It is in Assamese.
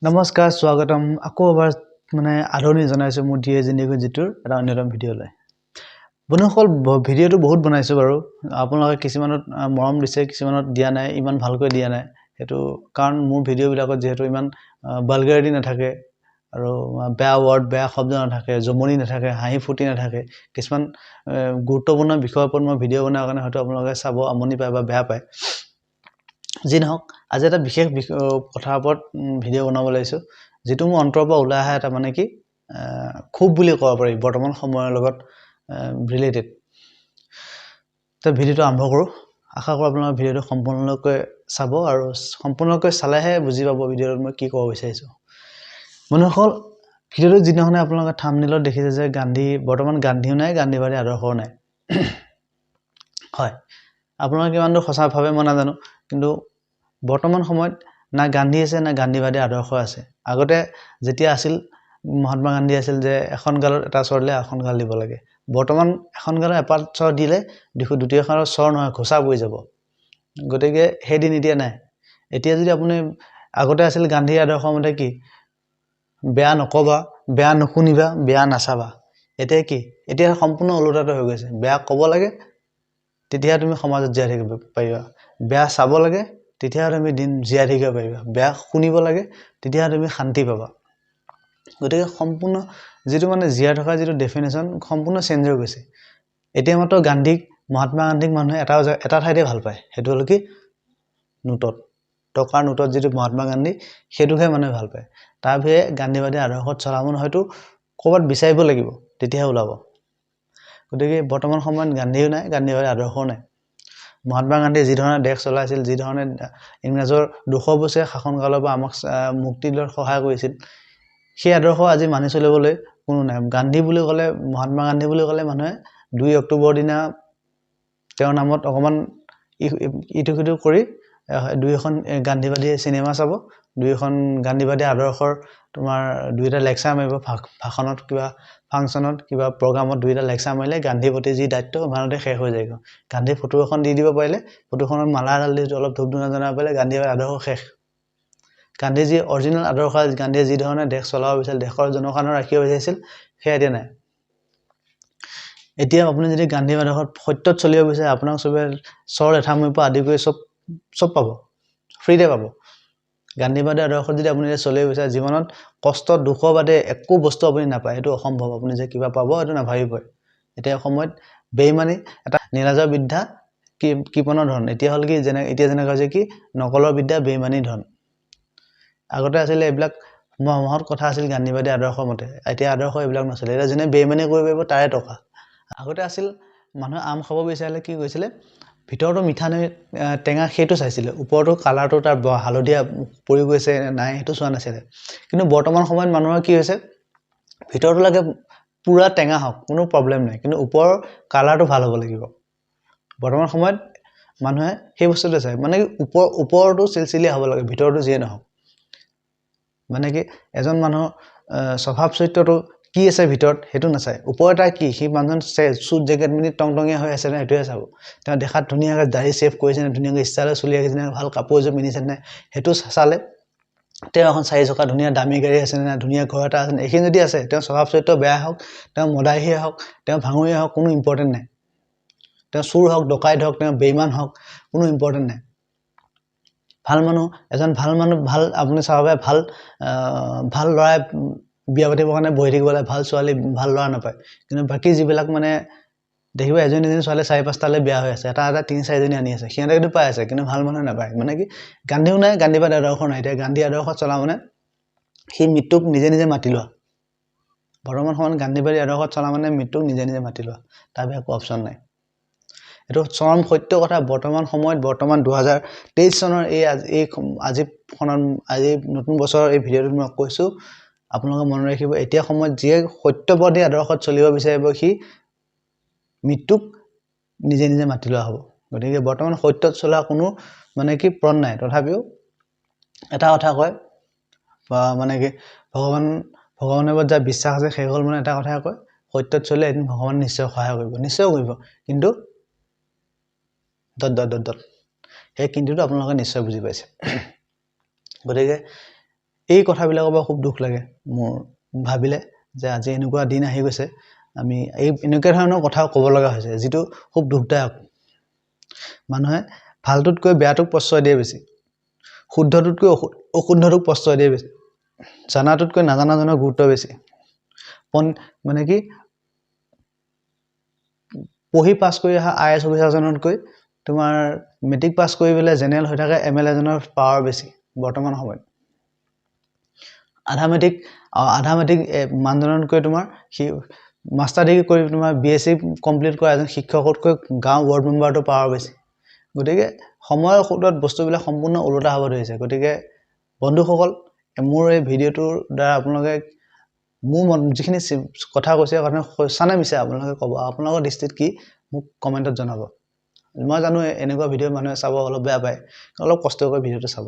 নমস্কাৰ স্বাগতম আকৌ এবাৰ আদৰণি জনাইছো মোৰ ডিএ জিন্দেগী জিতুৰ এটা অন্যতম ভিডিঅ'লৈ বন্ধুসকল ভিডিঅ'টো বহুত বনাইছো বাৰু আপোনালোকে কিছুমানত মৰম দিছে কিছুমানত দিয়া নাই ইমান ভালকৈ দিয়া নাই হেতু কাৰণ মোৰ ভিডিঅ'বিলাকত যেহেতু ইমান ভালগাৰিটি নাথাকে আৰু বেয়া ৱৰ্ড বেয়া শব্দ নাথাকে জমনি নাথাকে হাঁহি ফুটি নাথাকে কিছুমান গুৰুত্বপূৰ্ণ বিষয়ৰ ওপৰত মই ভিডিঅ' বনাৰ কাৰণে হয়তো আপোনালোকে চাব আমনি পায় বা বেয়া পায় যি নহওক আজি এটা বিশেষ কথাৰ ওপৰত ভিডিঅ' বনাব লৈছো যেটো মোৰ অন্তৰৰ পৰা ওলাই আহে এটা কি খুব বুলি ক'ব পাৰি বৰ্তমান সময়ৰ লগত ৰিলেটেড তো ভিডিঅ'টো আৰম্ভ কৰো আশা কৰো আপোনালোকে ভিডিঅ'টো সম্পূৰ্ণকৈ চাব আৰু সম্পূৰ্ণকৈ চালেহে বুজি পাব ভিডিঅ'ত মই কি ক'ব বিচাৰিছো মনোহল ভিডিঅ'টো যিদিনাখনে আপোনালোকে থাম্বনেইলত দেখিছে যে গান্ধী বৰ্তমান গান্ধীও নাই গান্ধীবাদী আদৰ্শও নাই হয় আপোনালোকে কিমান দূৰ সঁচাভাৱে মই নাজানো কিন্তু বৰ্তমান সময়ত না গান্ধী আছে না গান্ধীবাদী আদৰ্শ আছে আগতে যেতিয়া আছিল মহাত্মা গান্ধী আছিল যে এখন গালত এটা চৰলে এখন গাল দিব লাগে বৰ্তমান এখন গালত এপাত চৰ দিলে দুটিখনৰ চৰ নহয় ঘোষা পৰি যাব গতিকে হেদিন এতিয়া নাই এতিয়া যদি আপুনি আগতে আছিল গান্ধী আদৰ্শ মতে কি বেয়া নকবা বেয়া নশুনিবা বেয়া নাচাবা এতিয়া কি এতিয়া সম্পূৰ্ণ ওলোটাটো হৈ গৈছে বেয়া কব লাগে তেতিয়া তুমি সমাজত জীয়াই থাকিব পাৰিবা বেয়া চাব লাগে তেতিয়া তুমি দিন জীয়াই থাকিব পাৰিবা বেয়া শুনিব লাগে তেতিয়া তুমি শান্তি পাবা গতিকে সম্পূৰ্ণ যেটো জীয়াই থকা যেটো ডেফিনেশন সম্পূৰ্ণ চেঞ্জ হৈ গৈছে এতিয়া মাত্ৰ গান্ধীক মহাত্মা গান্ধীক মানুহে এটা ঠাইতে ভাল পায় হেতু হল কি নোটত টকাৰ নোটত যেটো মহাত্মা গান্ধী হেতুহে মানুহে ভাল পায় তাৰ ভিয়ে গান্ধীবাদী আদৰ্শত চলামন হয়তো ক'বাত বিচাৰিব লাগিব তেতিয়া ওলাব গতিকে বৰ্তমান সময়ত গান্ধীও নাই গান্ধীবাদী আদৰ্শও নাই মহাত্মা গান্ধী যি ধৰণে দেশ চলাইছিল যি ধৰণে ইংৰাজৰ 200 বছৰীয়া শাসনকালৰ পৰা আমাক মুক্তি লোৱাৰ সহায় কৰিছিল সেই আদৰ্শ আজি মানি চলিবলৈ কোনো নাই গান্ধী বুলি ক'লে মহাত্মা গান্ধী বুলি ক'লে মানুহে 2 অক্টোবৰ দিনা তেওঁৰ নামত অকমান ইটো কৰি দুইখন গান্ধীবাদী সিনেমা চাব দুইখন গান্ধীবাদী আদৰ্শৰ তোমাৰ দুইটা লেকচাৰ মাৰিব ভাষণত কিবা ফাংচনত কিবা প্ৰগ্ৰামত দুইটা লেকচাৰ মাৰিলে গান্ধী প্ৰতি যি দায়িত্ব ভাৰতে শেষ হৈ যায় গান্ধী ফটো এখন দি দিব পাৰিলে ফটোখনত মালা ডাল দি অলপ ধূপ ধুনা জনাব পাৰিলে গান্ধীবাদী আদৰ্শ শেষ গান্ধী যি অৰিজিনাল আদৰ্শ গান্ধী যি ধৰণে দেশ চলাব বিচাৰিছিল দেশৰ জনসাধাৰণ ৰাখিব বিচাৰিছিল সেয়া এতিয়া নাই এতিয়া আপুনি যদি গান্ধীবাদী আদৰ্শত সত্যত চলিব বিচাৰে আপোনাক সবে চৰ এঠামৈৰ পৰা আদি কৰি সব পাব ফ্ৰীতে পাব গান্ধীবাদী আদৰ্শত যদি আপুনি চলিব বিচাৰে জীৱনত কষ্ট দুখ বাদে একো বস্তু আপুনি নাপায় এটো অসম্ভৱ আপুনি যে কিবা পাব এটো নাভাবিব এতিয়া সময়ত বেইমানি এটা নিৰাজৰ বিদ্যা কিপনৰ ধন এতিয়া হল কি এতিয়া যেনেকৈ যে কি নকলৰ বিদ্যা বেইমানি ধন আগতে আছিল এইবিলাক মহৎ কথা আছিল গান্ধীবাদী আদৰ্শ মতে এতিয়া আদৰ্শ এইবিলাক নচলে এতিয়া যেনে বেইমানি কৰিব পাৰিব তাৰে টকা আগতে আছিল মানুহ আম খাব বিচাৰিলে কি কৈছিলে ভিতৰটো মিঠা নে টেঙা হেতু চাইছিলে ওপৰটো কালাৰটো তাৰ হালধীয়া পৰি গৈছে নাই হেতু চোৱা নাছিলে কিন্তু বৰ্তমান সময়ত মানুহৰ কি হৈছে ভিতৰটো লাগে পুৰা টেঙা হওক কোনো প্ৰবলেম নাই কিন্তু ওপৰৰ কালাৰটো ভাল হ'ব লাগিব বৰ্তমান সময়ত মানুহে সেই বস্তুটো চাই কি ওপৰটো চিলচিলিয়া হ'ব লাগে ভিতৰটো যিয়ে নহওক কি এজন মানুহ স্বভাৱ চৰিত্ৰটো কি আছে ভিতৰত হেতু নাচাই ওপৰটা কি হি মানুহজন সুট জেকেট মিনি টংটংিয়া হৈ আছে না হেতুৱে চাব তেওঁ দেখাত ধুনিয়াকৈ দাঢ়ি সেভ কৰিছে না ধুনিয়াকৈ ষ্টাইল চলি আছে না ভাল কাপোৰ যে পিন্ধিছে না হেতু চালে তেওঁ এখন 4 চকা ধুনিয়া দামী গাড়ী আছে না ধুনিয়া ঘৰ এটা আছে এইখিনি যদি আছে তেওঁ স্বভাৱ চৰিত্ৰ বেয়া হওক তেওঁ মদাহিয়ে হওক তেওঁ ভাঙুৰিয়া হওক কোনো ইম্পৰ্টেন্ট নাই তেওঁ চুৰ হওক ডকাইত হওক তেওঁ বেইমান হওক কোনো ইম্পৰ্টেন্ট নাই ভাল মানুহ এজন ভাল মানুহ ভাল আপুনি চাবে ভাল লৰাই বিয়া পাতিবৰ কাৰণে বহি থাকিব লাগে ভাল ছোৱালী ভাল লৰা নাপায় কিন্তু বাকি যিবিলাক দেখিব এজনী ছোৱালী 4-5টালে বিয়া হৈ আছে এটা 3-4 জনী আনি আছে সিহঁতে কিন্তু পাই আছে কিন্তু ভাল মানুহ নাপায় কি গান্ধীও নাই গান্ধীবাদী আদৰ্শ নাই এতিয়া গান্ধী আদৰ্শ চলা সি মৃত্যুক নিজে নিজে মাতি লোৱা বৰ্তমান সময়ত গান্ধীবাদী আদৰ্শত চলা মৃত্যুক নিজে নিজে মাতি লোৱা তাৰ একো অপচন নাই এটো চৰম সত্য কথা বৰ্তমান সময়ত বৰ্তমান 2023 চনৰ আজি নতুন বছৰৰ এই ভিডিঅ'টোত মই কৈছো আপোনালোকে মনত ৰাখিব এতিয়া সময়ত যিয়ে সত্যবাদী আদৰ্শত চলিব বিচাৰিব সি মৃত্যুক নিজে নিজে মাতি লোৱা হ'ব গতিকে বৰ্তমান সত্যত চলা কোনো কি প্ৰণ নাই তথাপিও এটা কথা কয় বা কি ভগৱানৰ ওপৰত যা বিশ্বাস আছে সেই হল এটা কথা কয় সত্যত চলে এদিন ভগৱান নিশ্চয় সহায় কৰিব কিন্তু সেই কিন্তুটো আপোনালোকে নিশ্চয় বুজি পাইছে গতিকে এই কথাবিলাকৰ পৰা খুব দুখ লাগে মোৰ ভাবিলে যে আজি এনেকুৱা দিন আহি গৈছে আমি এই এনেকুৱা ধৰণৰ কথা ক'ব লগা হৈছে যেটো খুব দুখদায়ক মানুহে ভালটোতকৈ বেয়াটোক প্ৰশ্ৰয় দিয়ে বেছি শুদ্ধটোতকৈ অশুদ্ধটোক প্ৰশ্ৰয় দিয়ে বেছি জানাটোতকৈ নাজানাজনৰ গুৰুত্ব বেছি মানে কি পঢ়ি পাছ কৰি অহা আইএছ অফিচাৰজনতকৈ তোমাৰ মেট্ৰিক পাছ কৰি পেলাই জেনেৰেল হৈ থাকে এমএলএ জনৰ পাৱাৰ বেছি বৰ্তমান সময়ত আধা মেট্ৰিক মানদণ্ডতকৈ তোমাৰ মাষ্টাৰ ডিগ্ৰী কৰি তোমাৰ বিএসসি কমপ্লিট কৰা এজন শিক্ষকতকৈ গাঁও ৱাৰ্ড মেম্বাৰটো পাৱাৰ বেছি গতিকে সময়ৰ খুঁটত বস্তুবিলাক সম্পূৰ্ণ উলটা হ'ব ধৰিছে গতিকে বন্ধুসকল মোৰ এই ভিডিঅ'টোৰ দ্বাৰা আপোনালোকে মোৰ যিখিনি কথা কৈছে কথা সঁচানে মিছা আপোনালোকে ক'ব আপোনালোকৰ দৃষ্টিত কি মোক কমেন্টত জনাব মই জানো এনেকুৱা ভিডিঅ' মানুহে চাব অলপ বেয়া পায় অলপ কষ্ট কৰি ভিডিঅ'টো চাব